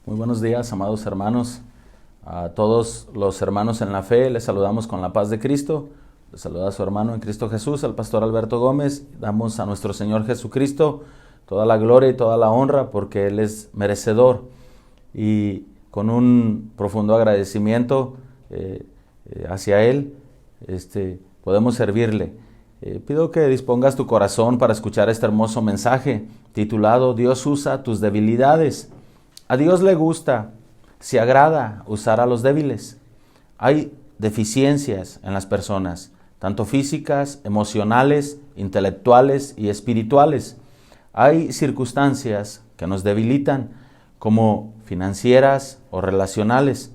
Muy buenos días, amados hermanos. A todos los hermanos en la fe les saludamos con la paz de Cristo. Les saluda a su hermano en Cristo Jesús, el pastor Alberto Gómez. Damos a nuestro Señor Jesucristo toda la gloria y toda la honra porque Él es merecedor. Y con un profundo agradecimiento hacia Él, podemos servirle. Pido que dispongas tu corazón para escuchar este hermoso mensaje titulado Dios usa tus debilidades. A Dios le gusta, se agrada usar a los débiles. Hay deficiencias en las personas, tanto físicas, emocionales, intelectuales y espirituales. Hay circunstancias que nos debilitan, como financieras o relacionales.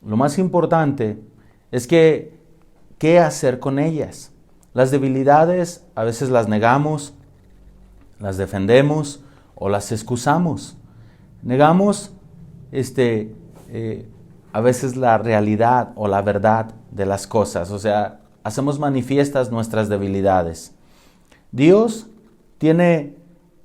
Lo más importante es que, ¿qué hacer con ellas? Las debilidades a veces las negamos, las defendemos o las excusamos. Negamos a veces la realidad o la verdad de las cosas, o sea, hacemos manifiestas nuestras debilidades. Dios tiene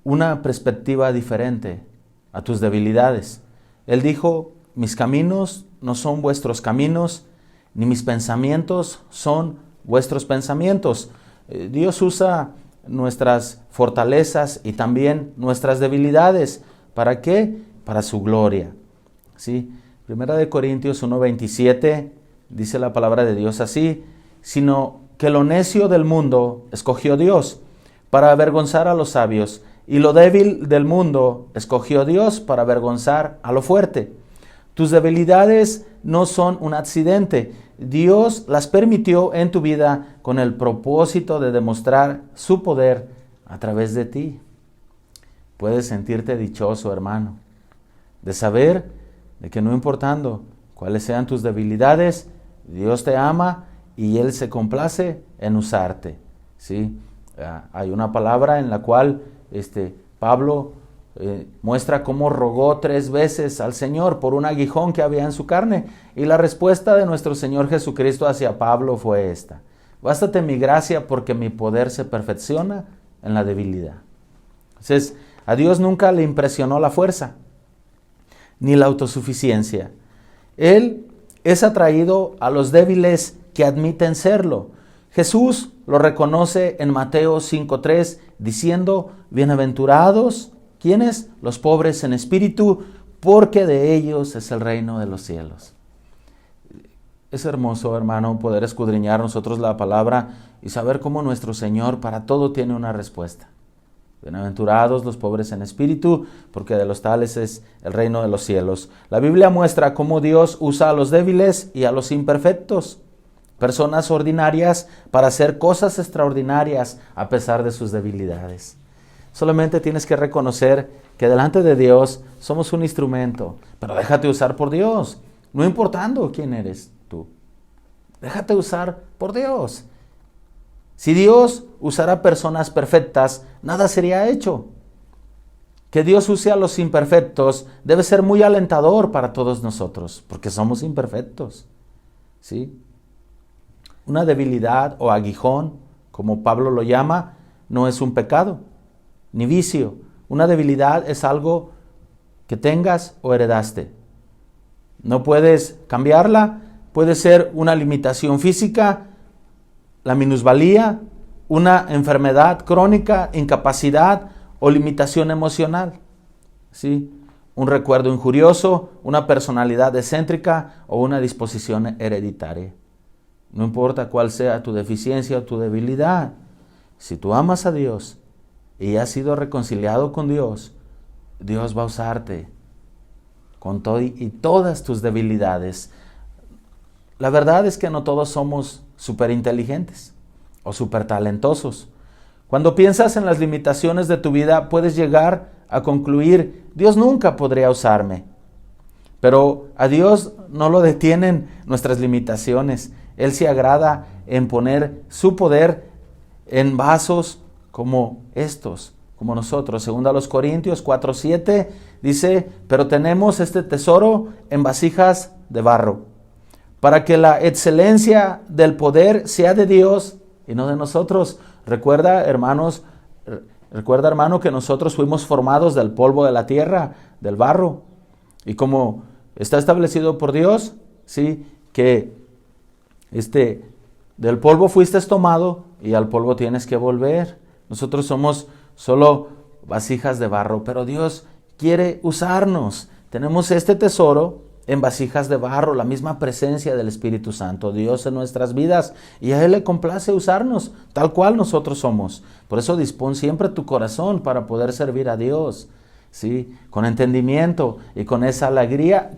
una perspectiva diferente a tus debilidades. Él dijo, mis caminos no son vuestros caminos, ni mis pensamientos son vuestros pensamientos. Dios usa nuestras fortalezas y también nuestras debilidades. ¿Para qué? Para su gloria. ¿Sí? Primera de Corintios 1:27 dice la palabra de Dios así, sino que lo necio del mundo escogió Dios para avergonzar a los sabios, y lo débil del mundo escogió Dios para avergonzar a lo fuerte. Tus debilidades no son un accidente. Dios las permitió en tu vida con el propósito de demostrar su poder a través de ti. Puedes sentirte dichoso, hermano, de saber de que no importando cuáles sean tus debilidades, Dios te ama y Él se complace en usarte. ¿Sí? Hay una palabra en la cual Pablo muestra cómo rogó 3 veces al Señor por un aguijón que había en su carne, y la respuesta de nuestro Señor Jesucristo hacia Pablo fue esta: bástate mi gracia porque mi poder se perfecciona en la debilidad. Entonces, a Dios nunca le impresionó la fuerza ni la autosuficiencia. Él es atraído a los débiles que admiten serlo. Jesús lo reconoce en Mateo 5:3 diciendo, bienaventurados, ¿quiénes? Los pobres en espíritu, porque de ellos es el reino de los cielos. Es hermoso, hermano, poder escudriñar nosotros la palabra y saber cómo nuestro Señor para todo tiene una respuesta. Bienaventurados los pobres en espíritu, porque de los tales es el reino de los cielos. La Biblia muestra cómo Dios usa a los débiles y a los imperfectos, personas ordinarias, para hacer cosas extraordinarias a pesar de sus debilidades. Solamente tienes que reconocer que delante de Dios somos un instrumento, pero déjate usar por Dios, no importando quién eres tú. Déjate usar por Dios. Si Dios usara personas perfectas, nada sería hecho. Que Dios use a los imperfectos debe ser muy alentador para todos nosotros, porque somos imperfectos. ¿Sí? Una debilidad o aguijón, como Pablo lo llama, no es un pecado, ni vicio. Una debilidad es algo que tengas o heredaste. No puedes cambiarla, puede ser una limitación física, la minusvalía, una enfermedad crónica, incapacidad o limitación emocional. ¿Sí? Un recuerdo injurioso, una personalidad excéntrica o una disposición hereditaria. No importa cuál sea tu deficiencia o tu debilidad, si tú amas a Dios y has sido reconciliado con Dios, Dios va a usarte con todo y todas tus debilidades. La verdad es que no todos somos súper inteligentes o súper talentosos. Cuando piensas en las limitaciones de tu vida, puedes llegar a concluir, Dios nunca podría usarme. Pero a Dios no lo detienen nuestras limitaciones. Él se agrada en poner su poder en vasos como estos, como nosotros. Según a los Corintios 4:7 dice, pero tenemos este tesoro en vasijas de barro, para que la excelencia del poder sea de Dios y no de nosotros. Recuerda, hermano, que nosotros fuimos formados del polvo de la tierra, del barro. Y como está establecido por Dios, ¿sí? Que del polvo fuiste tomado y al polvo tienes que volver. Nosotros somos solo vasijas de barro, pero Dios quiere usarnos. Tenemos este tesoro en vasijas de barro, la misma presencia del Espíritu Santo, Dios en nuestras vidas, y a Él le complace usarnos tal cual nosotros somos. Por eso dispón siempre tu corazón para poder servir a Dios, ¿sí? Con entendimiento y con esa alegría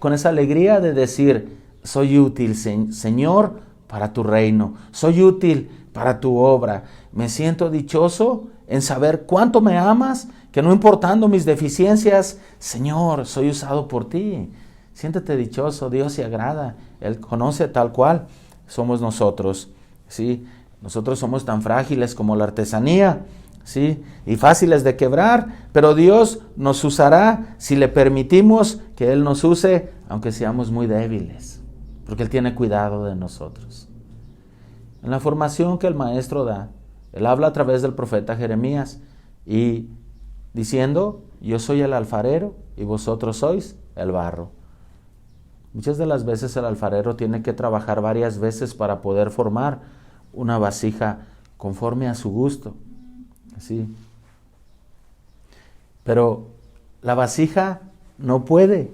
de decir, soy útil, Señor, para tu reino, soy útil para tu obra. Me siento dichoso en saber cuánto me amas, que no importando mis deficiencias, Señor, soy usado por ti. Siéntete dichoso, Dios se agrada, Él conoce tal cual somos nosotros, ¿sí? Nosotros somos tan frágiles como la artesanía, ¿sí? Y fáciles de quebrar, pero Dios nos usará si le permitimos que Él nos use, aunque seamos muy débiles, porque Él tiene cuidado de nosotros. En la formación que el maestro da, Él habla a través del profeta Jeremías y diciendo, yo soy el alfarero y vosotros sois el barro. Muchas de las veces el alfarero tiene que trabajar varias veces para poder formar una vasija conforme a su gusto. ¿Sí? Pero la vasija no puede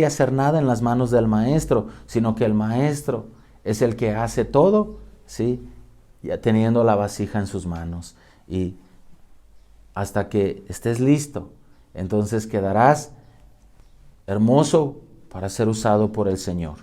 hacer nada en las manos del maestro, sino que el maestro es el que hace todo, ¿sí? Ya teniendo la vasija en sus manos. Y hasta que estés listo, entonces quedarás hermoso para ser usado por el Señor.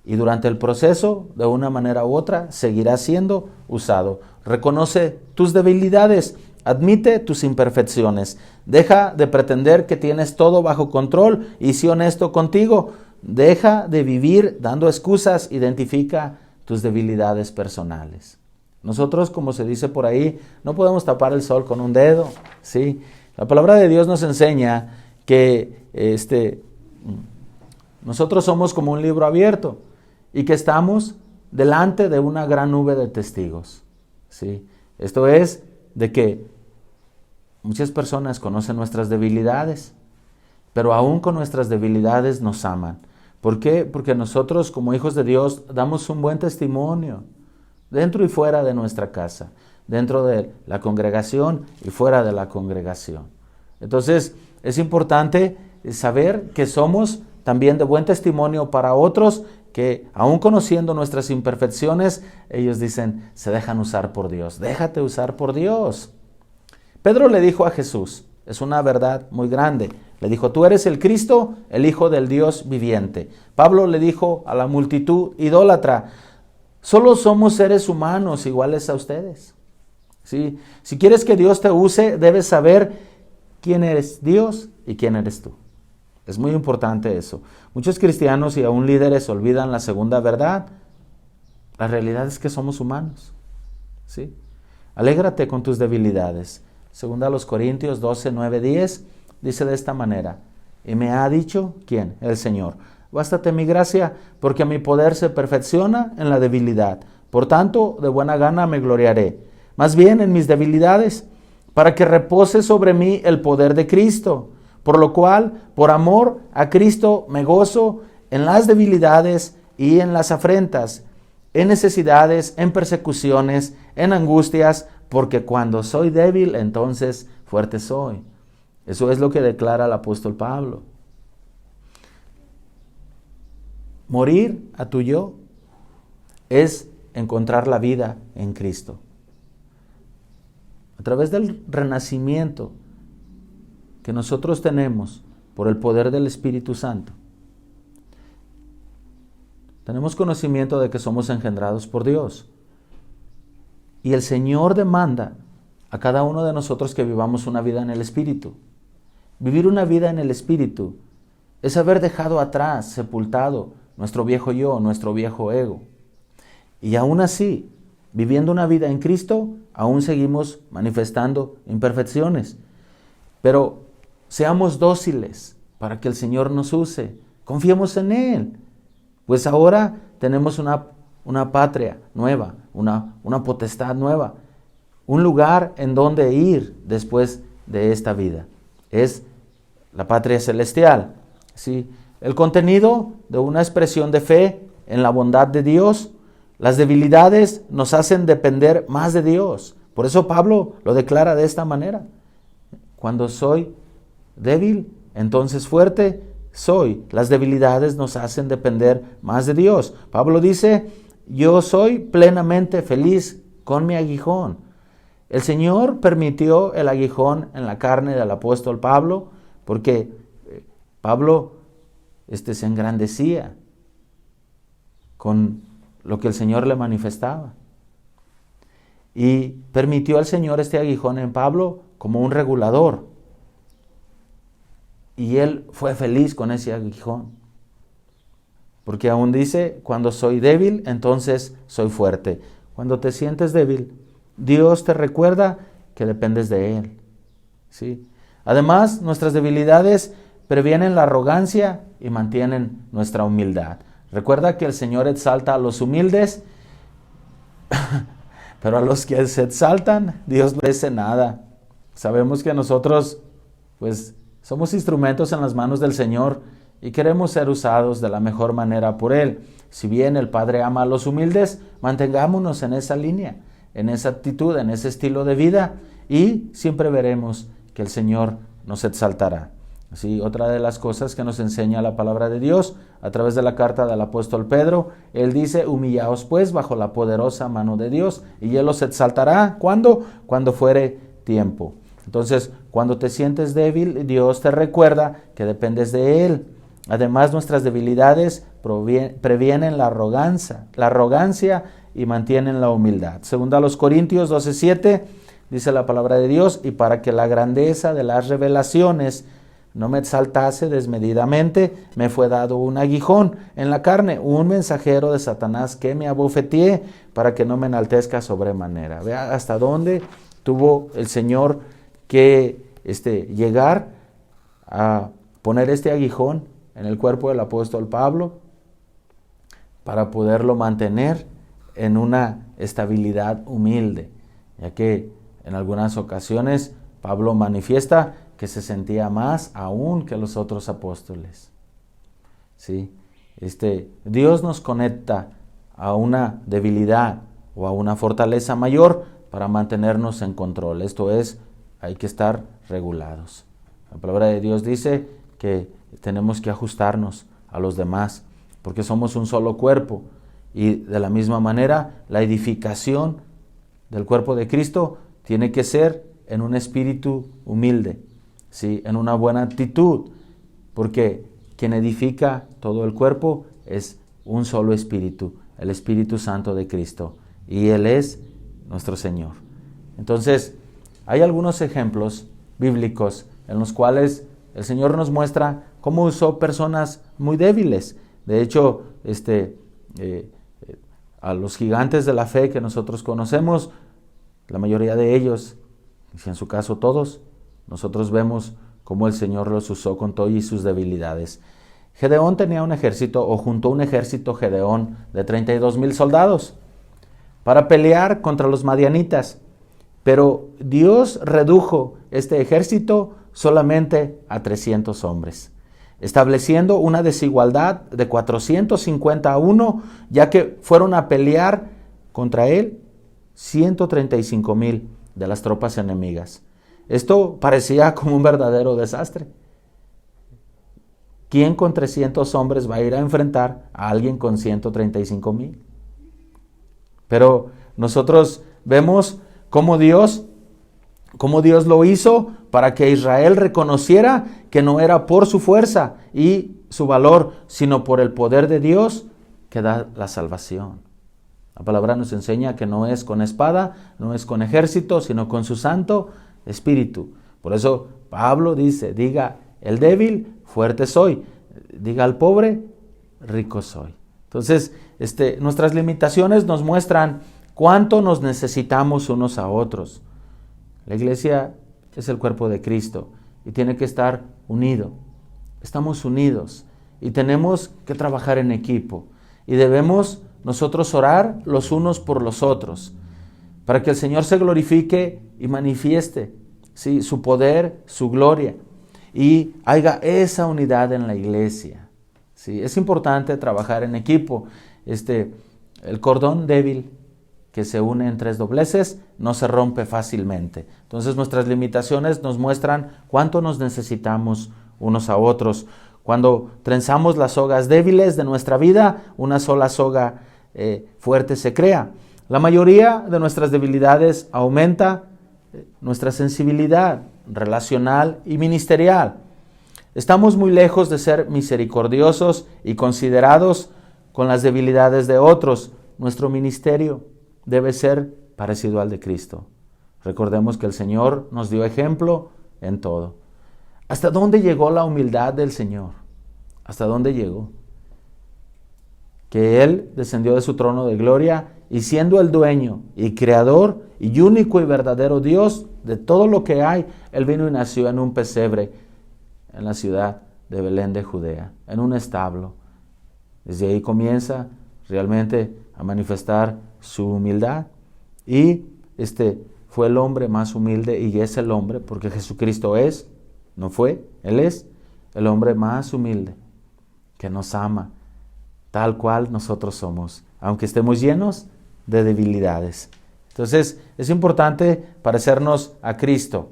Y durante el proceso, de una manera u otra, seguirás siendo usado. Reconoce tus debilidades, admite tus imperfecciones, deja de pretender que tienes todo bajo control y sé honesto contigo. Deja de vivir dando excusas, identifica tus debilidades personales. Nosotros, como se dice por ahí, no podemos tapar el sol con un dedo, ¿sí? La palabra de Dios nos enseña que nosotros somos como un libro abierto y que estamos delante de una gran nube de testigos, ¿sí? Esto es de que muchas personas conocen nuestras debilidades, pero aún con nuestras debilidades nos aman. ¿Por qué? Porque nosotros como hijos de Dios damos un buen testimonio dentro y fuera de nuestra casa, dentro de la congregación y fuera de la congregación. Entonces es importante saber que somos también de buen testimonio para otros que, aun conociendo nuestras imperfecciones, ellos dicen, se dejan usar por Dios. Déjate usar por Dios. Pedro le dijo a Jesús, es una verdad muy grande, le dijo, tú eres el Cristo, el Hijo del Dios viviente. Pablo le dijo a la multitud idólatra, solo somos seres humanos iguales a ustedes. ¿Sí? Si quieres que Dios te use, debes saber quién eres Dios y quién eres tú. Es muy importante eso. Muchos cristianos y aún líderes olvidan la segunda verdad. La realidad es que somos humanos, ¿sí? Alégrate con tus debilidades. Segunda a los Corintios 12, 9, 10, dice de esta manera, y me ha dicho, ¿quién? El Señor. Bástate mi gracia, porque mi poder se perfecciona en la debilidad. Por tanto, de buena gana me gloriaré. Más bien en mis debilidades, para que repose sobre mí el poder de Cristo. Por lo cual, por amor a Cristo, me gozo en las debilidades y en las afrentas, en necesidades, en persecuciones, en angustias, porque cuando soy débil, entonces fuerte soy. Eso es lo que declara el apóstol Pablo. Morir a tu yo es encontrar la vida en Cristo. A través del renacimiento que nosotros tenemos por el poder del Espíritu Santo, tenemos conocimiento de que somos engendrados por Dios. Y el Señor demanda a cada uno de nosotros que vivamos una vida en el Espíritu. Vivir una vida en el Espíritu es haber dejado atrás, sepultado, nuestro viejo yo, nuestro viejo ego. Y aún así, viviendo una vida en Cristo, aún seguimos manifestando imperfecciones. Pero seamos dóciles para que el Señor nos use. Confiemos en Él. Pues ahora tenemos una patria nueva, una potestad nueva. Un lugar en donde ir después de esta vida. Es la patria celestial. ¿Sí? el contenido de una expresión de fe en la bondad de Dios. Las debilidades nos hacen depender más de Dios. Por eso Pablo lo declara de esta manera. Cuando soy débil, entonces fuerte soy. Las debilidades nos hacen depender más de Dios. Pablo dice, yo soy plenamente feliz con mi aguijón. El Señor permitió el aguijón en la carne del apóstol Pablo porque Pablo se engrandecía con lo que el Señor le manifestaba. Y permitió al Señor este aguijón en Pablo como un regulador. Y él fue feliz con ese aguijón. Porque aún dice, cuando soy débil, entonces soy fuerte. Cuando te sientes débil, Dios te recuerda que dependes de Él. ¿Sí? Además, nuestras debilidades previenen la arrogancia y mantienen nuestra humildad. Recuerda que el Señor exalta a los humildes, pero a los que se exaltan, Dios no les hace nada. Sabemos que nosotros, pues, somos instrumentos en las manos del Señor y queremos ser usados de la mejor manera por Él. Si bien el Padre ama a los humildes, mantengámonos en esa línea, en esa actitud, en ese estilo de vida y siempre veremos que el Señor nos exaltará. Así, otra de las cosas que nos enseña la palabra de Dios a través de la carta del apóstol Pedro, él dice, humillaos pues bajo la poderosa mano de Dios y Él los exaltará. ¿Cuándo? Cuando fuere tiempo. Entonces, cuando te sientes débil, Dios te recuerda que dependes de Él. Además, nuestras debilidades previenen la arrogancia y mantienen la humildad. Según a los Corintios 12:7, dice la palabra de Dios, y para que la grandeza de las revelaciones no me exaltase desmedidamente, me fue dado un aguijón en la carne, un mensajero de Satanás que me abofeteé para que no me enaltezca sobremanera. Vea hasta dónde tuvo el Señor que llegar a poner este aguijón en el cuerpo del apóstol Pablo para poderlo mantener en una estabilidad humilde, ya que en algunas ocasiones Pablo manifiesta que se sentía más aún que los otros apóstoles. ¿Sí? Dios nos conecta a una debilidad o a una fortaleza mayor para mantenernos en control. Esto es, hay que estar regulados. La palabra de Dios dice que tenemos que ajustarnos a los demás porque somos un solo cuerpo y de la misma manera la edificación del cuerpo de Cristo tiene que ser en un espíritu humilde, ¿sí? En una buena actitud, porque quien edifica todo el cuerpo es un solo espíritu, el Espíritu Santo de Cristo, y Él es nuestro Señor. Entonces, hay algunos ejemplos bíblicos en los cuales el Señor nos muestra cómo usó personas muy débiles. De hecho, a los gigantes de la fe que nosotros conocemos, la mayoría de ellos, y en su caso todos, nosotros vemos cómo el Señor los usó con todo y sus debilidades. Gedeón tenía un ejército, o juntó un ejército Gedeón de 32,000 soldados para pelear contra los madianitas. Pero Dios redujo este ejército solamente a 300 hombres, estableciendo una desigualdad de 450 a 1, ya que fueron a pelear contra él 135,000 de las tropas enemigas. Esto parecía como un verdadero desastre. ¿Quién con 300 hombres va a ir a enfrentar a alguien con 135,000? Pero nosotros vemos cómo Dios lo hizo para que Israel reconociera que no era por su fuerza y su valor, sino por el poder de Dios que da la salvación. La palabra nos enseña que no es con espada, no es con ejército, sino con su Santo Espíritu. Por eso Pablo dice, diga el débil, fuerte soy. Diga al pobre, rico soy. Entonces, nuestras limitaciones nos muestran cuánto nos necesitamos unos a otros. La iglesia es el cuerpo de Cristo y tiene que estar unido. Estamos unidos y tenemos que trabajar en equipo. Y debemos nosotros orar los unos por los otros, para que el Señor se glorifique y manifieste, ¿sí?, su poder, su gloria, y haya esa unidad en la iglesia. ¿sí? Es importante trabajar en equipo. El cordón débil que se une en tres dobleces no se rompe fácilmente. Entonces nuestras limitaciones nos muestran cuánto nos necesitamos unos a otros. Cuando trenzamos las sogas débiles de nuestra vida, una sola soga fuerte se crea. La mayoría de nuestras debilidades aumenta nuestra sensibilidad relacional y ministerial. Estamos muy lejos de ser misericordiosos y considerados con las debilidades de otros. Nuestro ministerio debe ser parecido al de Cristo. Recordemos que el Señor nos dio ejemplo en todo. ¿Hasta dónde llegó la humildad del Señor? ¿Hasta dónde llegó? Que Él descendió de su trono de gloria y siendo el dueño y creador y único y verdadero Dios de todo lo que hay, Él vino y nació en un pesebre en la ciudad de Belén de Judea, en un establo. Desde ahí comienza realmente a manifestar su humildad. Y fue el hombre más humilde y es el hombre, porque Jesucristo es, no fue, Él es el hombre más humilde, que nos ama tal cual nosotros somos, aunque estemos llenos de debilidades. Entonces, es importante parecernos a Cristo.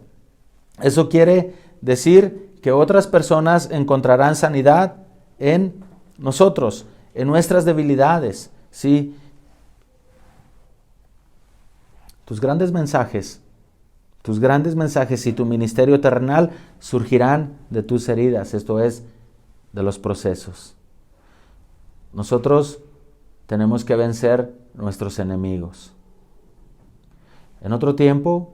Eso quiere decir que otras personas encontrarán sanidad en nosotros, en nuestras debilidades, ¿sí? Tus grandes mensajes y tu ministerio terrenal surgirán de tus heridas, esto es, de los procesos. Nosotros tenemos que vencer nuestros enemigos. En otro tiempo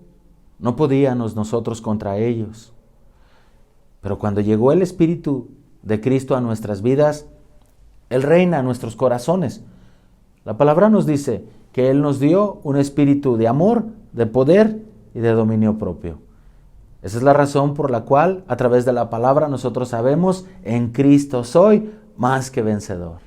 no podíamos nosotros contra ellos, pero cuando llegó el Espíritu de Cristo a nuestras vidas, Él reina en nuestros corazones. La palabra nos dice que Él nos dio un espíritu de amor, de poder y de dominio propio. Esa es la razón por la cual a través de la palabra nosotros sabemos, en Cristo soy más que vencedor.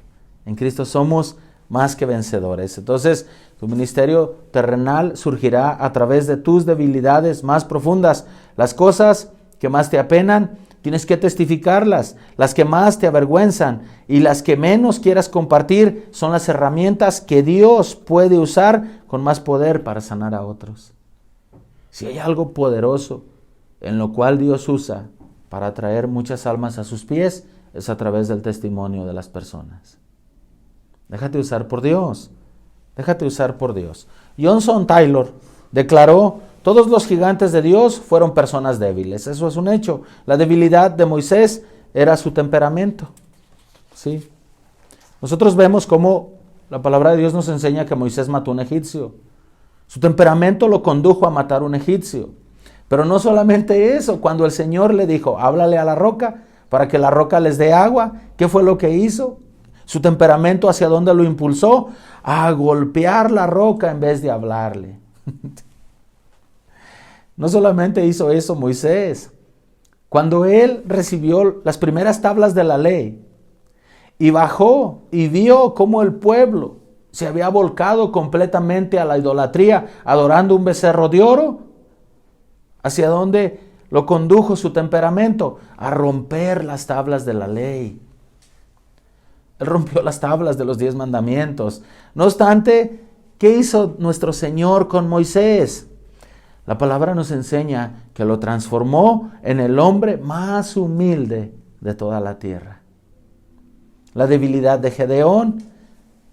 En Cristo somos más que vencedores. Entonces, tu ministerio terrenal surgirá a través de tus debilidades más profundas. Las cosas que más te apenan, tienes que testificarlas. Las que más te avergüenzan y las que menos quieras compartir son las herramientas que Dios puede usar con más poder para sanar a otros. Si hay algo poderoso en lo cual Dios usa para traer muchas almas a sus pies, es a través del testimonio de las personas. Déjate usar por Dios. Déjate usar por Dios. Johnson Taylor declaró: todos los gigantes de Dios fueron personas débiles. Eso es un hecho. La debilidad de Moisés era su temperamento. ¿Sí? Nosotros vemos cómo la palabra de Dios nos enseña que Moisés mató a un egipcio. Su temperamento lo condujo a matar a un egipcio. Pero no solamente eso. Cuando el Señor le dijo: háblale a la roca para que la roca les dé agua, ¿qué fue lo que hizo? Su temperamento, ¿hacia dónde lo impulsó? A golpear la roca en vez de hablarle. No solamente hizo eso Moisés. Cuando él recibió las primeras tablas de la ley y bajó y vio cómo el pueblo se había volcado completamente a la idolatría, adorando un becerro de oro, ¿hacia dónde lo condujo su temperamento? A romper las tablas de la ley. Él rompió las tablas de los 10 mandamientos. No obstante, ¿qué hizo nuestro Señor con Moisés? La palabra nos enseña que lo transformó en el hombre más humilde de toda la tierra. La debilidad de Gedeón,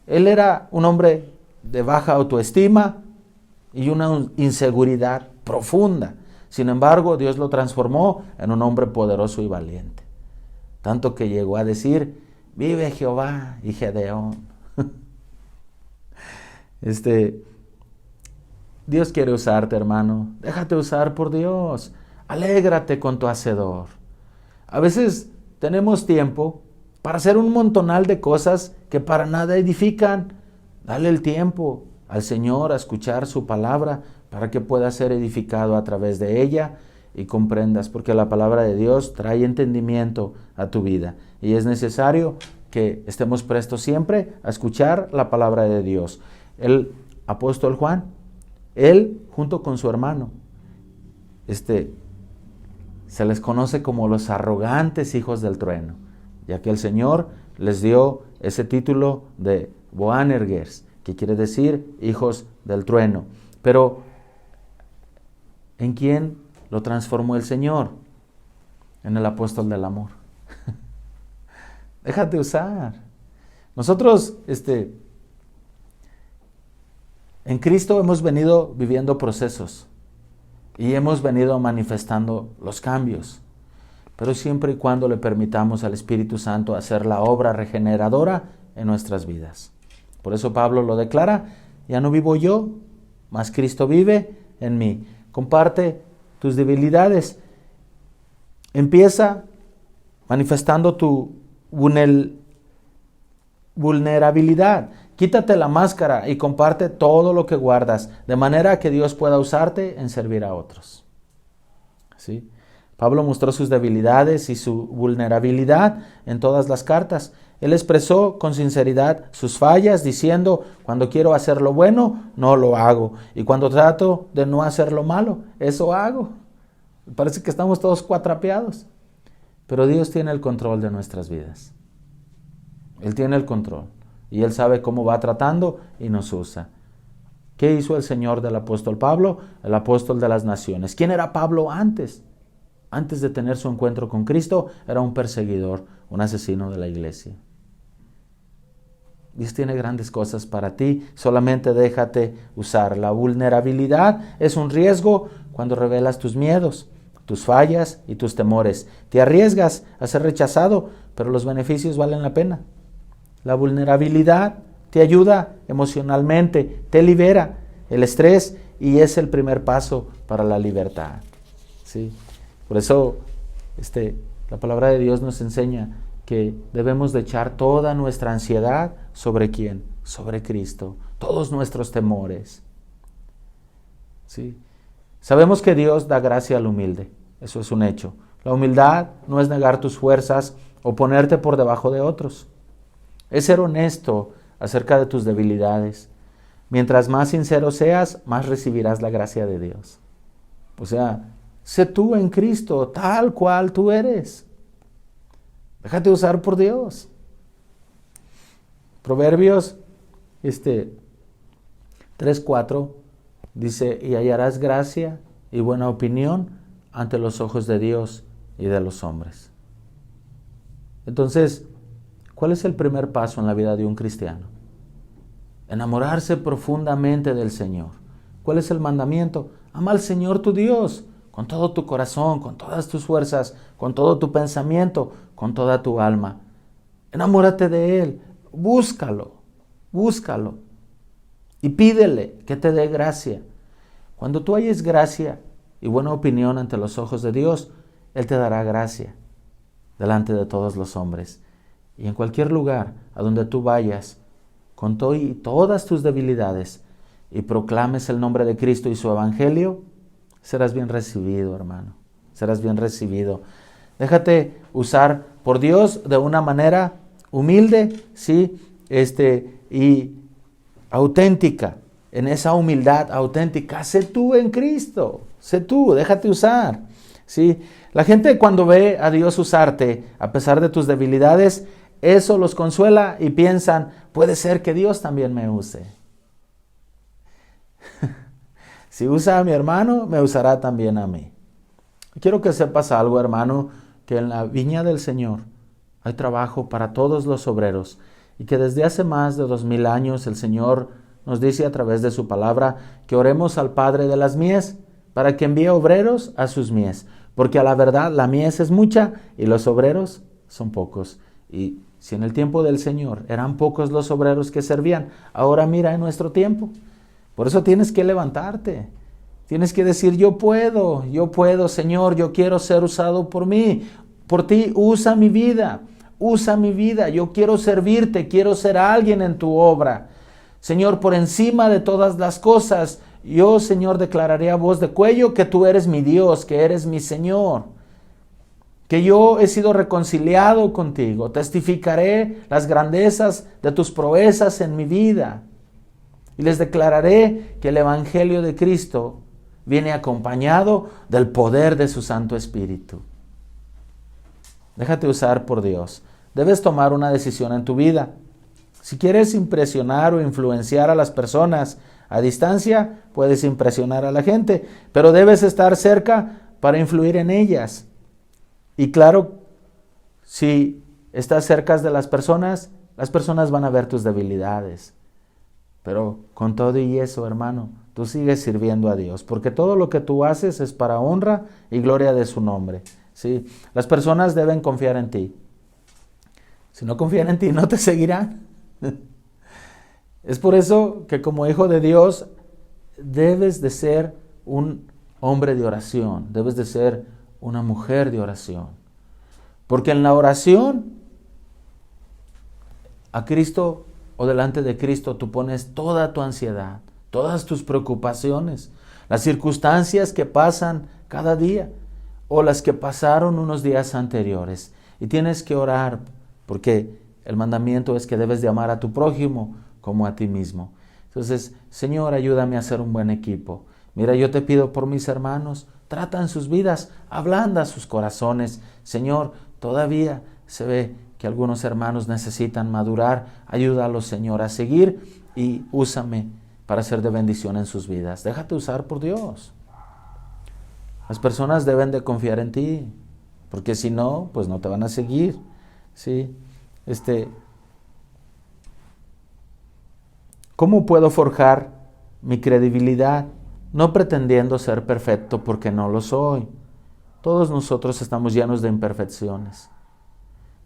él era un hombre de baja autoestima y una inseguridad profunda. Sin embargo, Dios lo transformó en un hombre poderoso y valiente. Tanto que llegó a decir: vive Jehová y Gedeón. Dios quiere usarte, hermano. Déjate usar por Dios. Alégrate con tu Hacedor. A veces tenemos tiempo para hacer un montonal de cosas que para nada edifican. Dale el tiempo al Señor a escuchar su palabra para que pueda ser edificado a través de ella y comprendas, porque la palabra de Dios trae entendimiento a tu vida y es necesario que estemos prestos siempre a escuchar la palabra de Dios. El apóstol Juan, él junto con su hermano, se les conoce como los arrogantes hijos del trueno, ya que el Señor les dio ese título de Boanerges, que quiere decir hijos del trueno. Pero, ¿en quién lo transformó el Señor? En el apóstol del amor. Déjate usar. Nosotros, en Cristo hemos venido viviendo procesos y hemos venido manifestando los cambios, pero siempre y cuando le permitamos al Espíritu Santo hacer la obra regeneradora en nuestras vidas. Por eso Pablo lo declara: ya no vivo yo, mas Cristo vive en mí. Comparte tus debilidades. Empieza manifestando tu vulnerabilidad. Quítate la máscara y comparte todo lo que guardas, de manera que Dios pueda usarte en servir a otros. ¿Sí? Pablo mostró sus debilidades y su vulnerabilidad en todas las cartas. Él expresó con sinceridad sus fallas, diciendo: cuando quiero hacer lo bueno, no lo hago. Y cuando trato de no hacer lo malo, eso hago. Parece que estamos todos cuatrapeados. Pero Dios tiene el control de nuestras vidas. Él tiene el control. Y Él sabe cómo va tratando y nos usa. ¿Qué hizo el Señor del apóstol Pablo? El apóstol de las naciones. ¿Quién era Pablo antes? Antes de tener su encuentro con Cristo, era un perseguidor, un asesino de la iglesia. Dios tiene grandes cosas para ti, solamente déjate usar. La vulnerabilidad es un riesgo cuando revelas tus miedos, tus fallas y tus temores. Te arriesgas a ser rechazado, pero los beneficios valen la pena. La vulnerabilidad te ayuda emocionalmente, te libera el estrés y es el primer paso para la libertad. ¿Sí? Por eso la palabra de Dios nos enseña que debemos de echar toda nuestra ansiedad ¿sobre quién? Sobre Cristo. Todos nuestros temores. ¿Sí? Sabemos que Dios da gracia al humilde. Eso es un hecho. La humildad no es negar tus fuerzas o ponerte por debajo de otros. Es ser honesto acerca de tus debilidades. Mientras más sincero seas, más recibirás la gracia de Dios. O sea, sé tú en Cristo, tal cual tú eres. Déjate usar por Dios. Proverbios 3:4 dice: y hallarás gracia y buena opinión ante los ojos de Dios y de los hombres. Entonces, ¿cuál es el primer paso en la vida de un cristiano? Enamorarse profundamente del Señor. ¿Cuál es el mandamiento? Ama al Señor tu Dios con todo tu corazón, con todas tus fuerzas, con todo tu pensamiento, con toda tu alma. Enamórate de Él, búscalo y pídele que te dé gracia. Cuando tú halles gracia y buena opinión ante los ojos de Dios, Él te dará gracia delante de todos los hombres. Y en cualquier lugar a donde tú vayas, con todas tus debilidades, y proclames el nombre de Cristo y su evangelio, serás bien recibido, hermano. Serás bien recibido. Déjate usar por Dios de una manera humilde, ¿sí? Y auténtica. En esa humildad auténtica, sé tú en Cristo. Sé tú, déjate usar, ¿sí? La gente cuando ve a Dios usarte, a pesar de tus debilidades, eso los consuela y piensan: puede ser que Dios también me use. Si usa a mi hermano, me usará también a mí. Quiero que sepas algo, hermano, que en la viña del Señor hay trabajo para todos los obreros y que desde hace más de 2000 años el Señor nos dice a través de su palabra que oremos al Padre de las mies para que envíe obreros a sus mies, porque a la verdad la mies es mucha y los obreros son pocos. Y si en el tiempo del Señor eran pocos los obreros que servían, ahora mira en nuestro tiempo. Por eso tienes que levantarte. Tienes que decir: yo puedo, Señor, yo quiero ser usado por mí. Por ti, usa mi vida. Yo quiero servirte, quiero ser alguien en tu obra. Señor, por encima de todas las cosas, yo, Señor, declararé a voz de cuello que tú eres mi Dios, que eres mi Señor. Que yo he sido reconciliado contigo. Testificaré las grandezas de tus proezas en mi vida. Y les declararé que el Evangelio de Cristo viene acompañado del poder de su Santo Espíritu. Déjate usar por Dios. Debes tomar una decisión en tu vida. Si quieres impresionar o influenciar a las personas a distancia, puedes impresionar a la gente, pero debes estar cerca para influir en ellas. Y claro, si estás cerca de las personas van a ver tus debilidades. Pero con todo y eso, hermano, tú sigues sirviendo a Dios, porque todo lo que tú haces es para honra y gloria de su nombre. ¿Sí? Las personas deben confiar en ti. Si no confían en ti, no te seguirán. Es por eso que como hijo de Dios debes de ser un hombre de oración, debes de ser una mujer de oración. Porque en la oración a Cristo o delante de Cristo tú pones toda tu ansiedad, todas tus preocupaciones, las circunstancias que pasan cada día o las que pasaron unos días anteriores. Y tienes que orar porque el mandamiento es que debes de amar a tu prójimo como a ti mismo. Entonces, Señor, ayúdame a ser un buen equipo. Mira, yo te pido por mis hermanos, trata en sus vidas, ablanda sus corazones. Señor, todavía se ve que algunos hermanos necesitan madurar. Ayúdalos, Señor, a seguir y úsame para ser de bendición en sus vidas. Déjate usar por Dios. Las personas deben de confiar en ti, porque si no, pues no te van a seguir. ¿Sí? ¿Cómo puedo forjar mi credibilidad? No pretendiendo ser perfecto porque no lo soy. Todos nosotros estamos llenos de imperfecciones.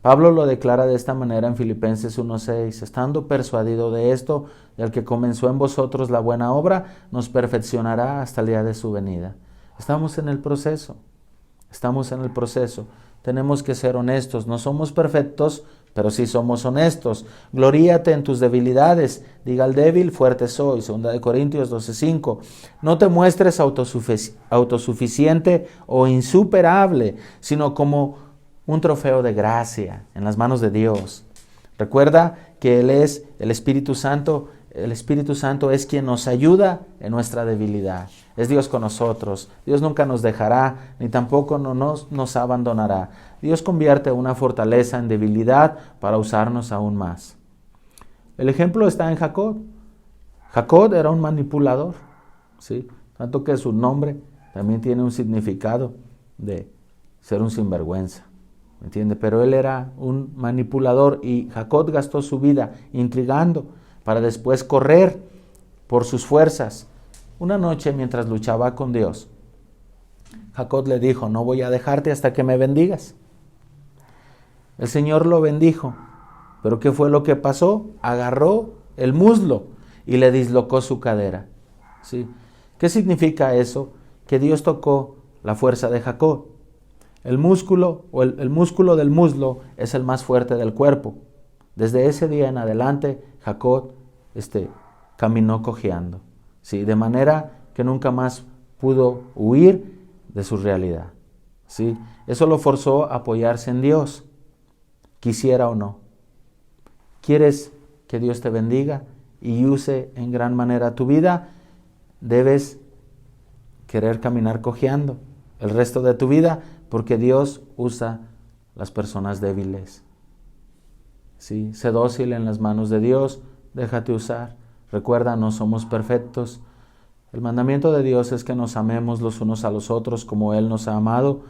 Pablo lo declara de esta manera en Filipenses 1:6, estando persuadido de esto, del que comenzó en vosotros la buena obra, nos perfeccionará hasta el día de su venida. Estamos en el proceso, tenemos que ser honestos, no somos perfectos, pero sí somos honestos. Gloríate en tus debilidades, diga al débil, fuerte soy, 2 Corintios 12:5. No te muestres autosuficiente o insuperable, sino como un trofeo de gracia en las manos de Dios. Recuerda que Él es el Espíritu Santo. El Espíritu Santo es quien nos ayuda en nuestra debilidad. Es Dios con nosotros. Dios nunca nos dejará, ni tampoco nos abandonará. Dios convierte una fortaleza en debilidad para usarnos aún más. El ejemplo está en Jacob. Jacob era un manipulador, ¿sí? Tanto que su nombre también tiene un significado de ser un sinvergüenza. ¿Me entiende? Pero él era un manipulador y Jacob gastó su vida intrigando para después correr por sus fuerzas. Una noche mientras luchaba con Dios, Jacob le dijo, no voy a dejarte hasta que me bendigas. El Señor lo bendijo, pero ¿qué fue lo que pasó? Agarró el muslo y le dislocó su cadera. ¿Sí? ¿Qué significa eso? Que Dios tocó la fuerza de Jacob. El músculo o el músculo del muslo es el más fuerte del cuerpo. Desde ese día en adelante, Jacob caminó cojeando, ¿sí? De manera que nunca más pudo huir de su realidad, ¿sí? Eso lo forzó a apoyarse en Dios, quisiera o no. ¿Quieres que Dios te bendiga y use en gran manera tu vida? Debes querer caminar cojeando el resto de tu vida, porque Dios usa las personas débiles. ¿Sí? Sé dócil en las manos de Dios, déjate usar. Recuerda, no somos perfectos. El mandamiento de Dios es que nos amemos los unos a los otros como Él nos ha amado.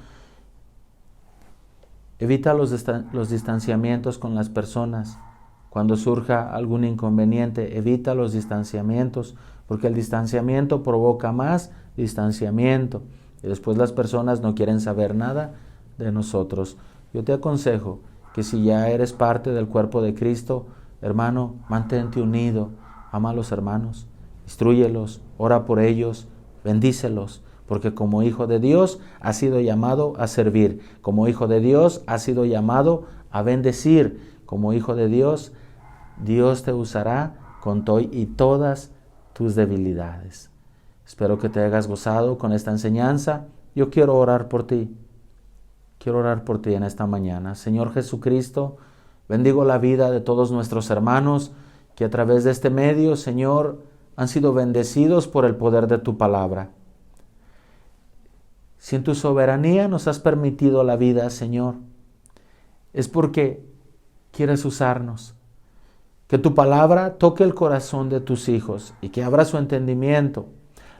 Evita los distanciamientos con las personas. Cuando surja algún inconveniente, evita los distanciamientos, porque el distanciamiento provoca más distanciamiento. Y después las personas no quieren saber nada de nosotros. Yo te aconsejo que si ya eres parte del cuerpo de Cristo, hermano, mantente unido, ama a los hermanos, instrúyelos, ora por ellos, bendícelos, porque como hijo de Dios has sido llamado a servir, como hijo de Dios has sido llamado a bendecir, como hijo de Dios, Dios te usará con todas tus debilidades. Espero que te hayas gozado con esta enseñanza. Yo quiero orar por ti. Quiero orar por ti en esta mañana. Señor Jesucristo, bendigo la vida de todos nuestros hermanos que a través de este medio, Señor, han sido bendecidos por el poder de tu palabra. Si en tu soberanía nos has permitido la vida, Señor, es porque quieres usarnos. Que tu palabra toque el corazón de tus hijos y que abra su entendimiento.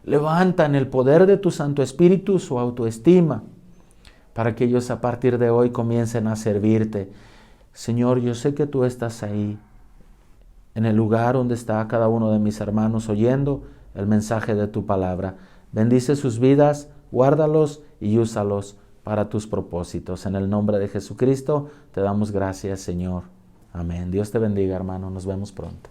Levanta en el poder de tu Santo Espíritu su autoestima para que ellos a partir de hoy comiencen a servirte. Señor, yo sé que tú estás ahí, en el lugar donde está cada uno de mis hermanos oyendo el mensaje de tu palabra. Bendice sus vidas, guárdalos y úsalos para tus propósitos. En el nombre de Jesucristo te damos gracias, Señor. Amén. Dios te bendiga, hermano. Nos vemos pronto.